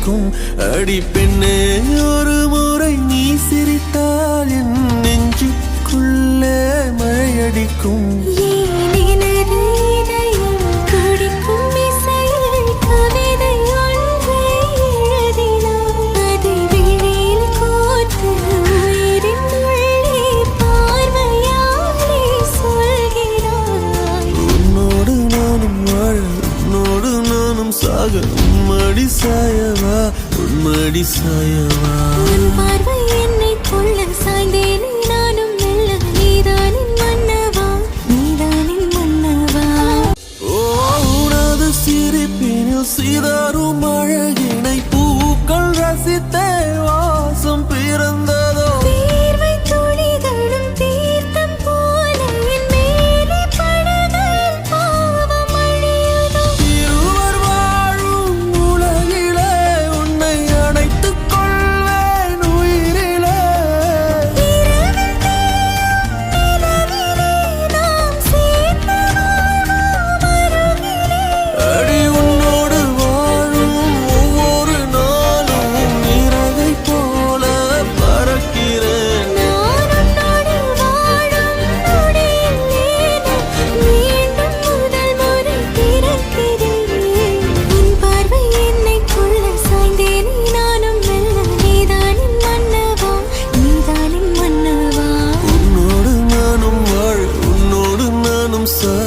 அடிக்கும். அடி பெண்ணே, ஒரு முறை நீ சிரித்தால் என் நெஞ்சுக்குள்ளே மழையடிக்கும். உம்மடி சாயவா, உம்மடி சாயவா. பார்வை என்னை கொள்ள சாய்ந்தேனே நானும் மெல்ல. நீதானின் மன்னவா, நீதானின் மன்னவா. ஓ, உனது சிரிப்பினில் சிதறும் அழகினை பூக்கள் ரசித்தே வாசம் பிறந்ததோ. தீர்வை துளிகளும் தீர்த்தம் போல என் மேலே படுகையில் பாவம் அழியுதோ. இருவர் வாழும் உலகிலே உன்னை அணைத்துக் கொள்வேன் உயிரிலே. இரவில் தேயும் நிலவிலே நாம் சேர்ந்து வாழ்வோம் அருகிலே. அடி உன்னோடு வாழும் ஒவ்வொரு நாளும் இறகை போல பறக்கிறேன். நான் உன்னோடு வாழும் நொடியில் மீண்டும் முதல் முறை பிறக்கிறேன். உன் பார்வை என்னை கொள்ள சாய்ந்தேனே நானும் மெல்ல. நீதானின் மன்னவா, நீதானின் மன்னவா. உன்னோடு நானும் வாழ, உன்னோடு நானும் சாய.